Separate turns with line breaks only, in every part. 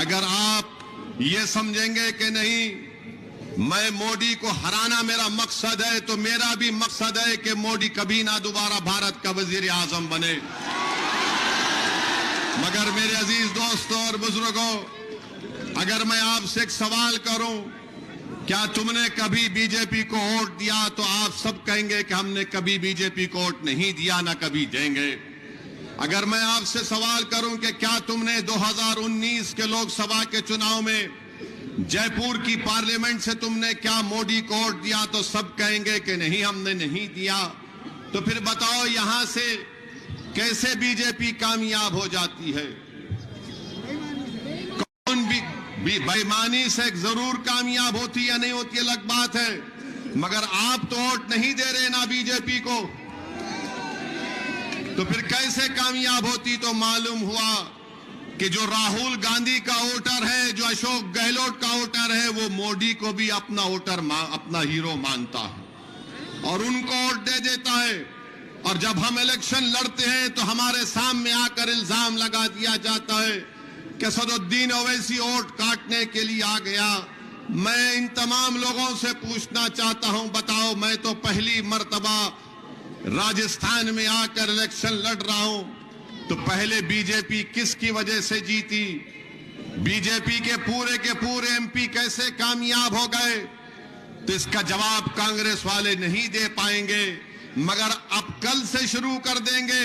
अगर आप ये समझेंगे कि नहीं मैं मोदी को हराना मेरा मकसद है, तो मेरा भी मकसद है कि मोदी कभी ना दोबारा भारत का वजीर आजम बने। मगर मेरे अजीज दोस्तों और बुजुर्गों, अगर मैं आपसे एक सवाल करूं, क्या तुमने कभी बीजेपी को वोट दिया, तो आप सब कहेंगे कि हमने कभी बीजेपी को वोट नहीं दिया, ना कभी देंगे। अगर मैं आपसे सवाल करूं कि क्या तुमने 2019 के लोकसभा के चुनाव में जयपुर की पार्लियामेंट से तुमने क्या मोदी को वोट दिया, तो सब कहेंगे कि नहीं हमने नहीं दिया। तो फिर बताओ यहां से कैसे बीजेपी कामयाब हो जाती है? कौन भी बेईमानी से जरूर कामयाब होती या नहीं होती अलग बात है, मगर आप तो वोट नहीं दे रहे ना बीजेपी को, तो फिर कैसे कामयाब होती? तो मालूम हुआ कि जो राहुल गांधी का वोटर है, जो अशोक गहलोत का वोटर है, वो मोदी को भी अपना वोटर अपना हीरो मानता है और उनको वोट दे देता है। और जब हम इलेक्शन लड़ते हैं तो हमारे सामने आकर इल्जाम लगा दिया जाता है कि सदुद्दीन ओवैसी वोट काटने के लिए आ गया। मैं इन तमाम लोगों से पूछना चाहता हूं, बताओ मैं तो पहली मर्तबा राजस्थान में आकर इलेक्शन लड़ रहा हूं, तो पहले बीजेपी किसकी वजह से जीती? बीजेपी के पूरे एमपी कैसे कामयाब हो गए? तो इसका जवाब कांग्रेस वाले नहीं दे पाएंगे, मगर अब कल से शुरू कर देंगे।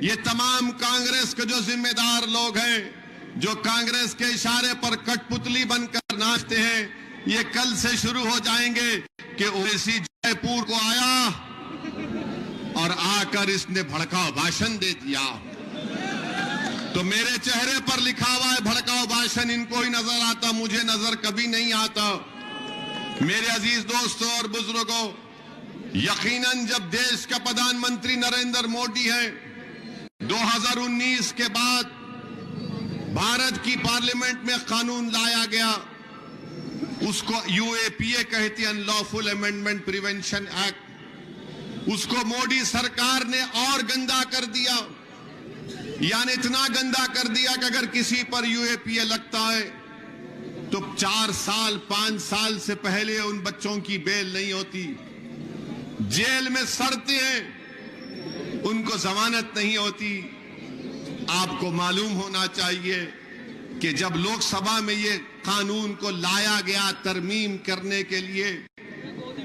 ये तमाम कांग्रेस के जो जिम्मेदार लोग हैं, जो कांग्रेस के इशारे पर कठपुतली बनकर नाचते हैं, ये कल से शुरू हो जाएंगे कि ओवैसी जयपुर को आया और आकर इसने भड़काऊ भाषण दे दिया। तो मेरे चेहरे पर लिखा हुआ है भड़काऊ भाषण, इनको ही नजर आता, मुझे नजर कभी नहीं आता। मेरे अजीज दोस्तों और बुजुर्गों, यकीनन जब देश का प्रधानमंत्री नरेंद्र मोदी है, 2019 के बाद भारत की पार्लियामेंट में कानून लाया गया, उसको यूएपीए कहती है, अनलॉफुल अमेंडमेंट प्रिवेंशन एक्ट। उसको मोदी सरकार ने और गंदा कर दिया, यानी इतना गंदा कर दिया कि अगर किसी पर यूएपीए लगता है तो 4 साल 5 साल से पहले उन बच्चों की बेल नहीं होती, जेल में सड़ते हैं, उनको जमानत नहीं होती। आपको मालूम होना चाहिए कि जब लोकसभा में ये कानून को लाया गया तरमीम करने के लिए,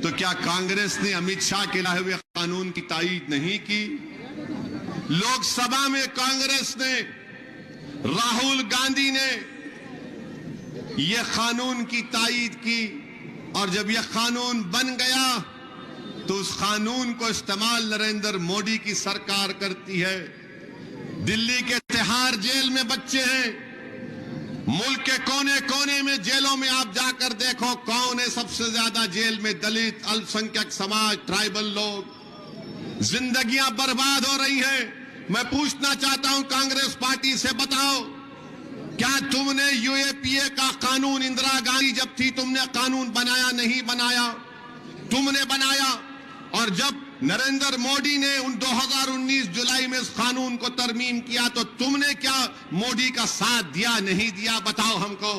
तो क्या कांग्रेस ने अमित शाह के लाए हुए कानून की तायीद नहीं की? लोकसभा में कांग्रेस ने, राहुल गांधी ने यह कानून की तायीद की, और जब यह कानून बन गया तो उस कानून को इस्तेमाल नरेंद्र मोदी की सरकार करती है। दिल्ली के तिहाड़ जेल में बच्चे हैं, मुल्क के कोने कोने में जेलों में आप जाकर देखो कौन है सबसे ज्यादा जेल में? दलित, अल्पसंख्यक समाज, ट्राइबल लोग। जिंदगियां बर्बाद हो रही हैं। मैं पूछना चाहता हूं कांग्रेस पार्टी से, बताओ क्या तुमने यूएपीए का कानून, इंदिरा गांधी जब थी तुमने कानून बनाया? नहीं बनाया, तुमने बनाया। और जब नरेंद्र मोदी ने उन 2019 जुलाई में इस कानून को तरमीम किया, तो तुमने क्या मोदी का साथ दिया? नहीं दिया, बताओ हमको।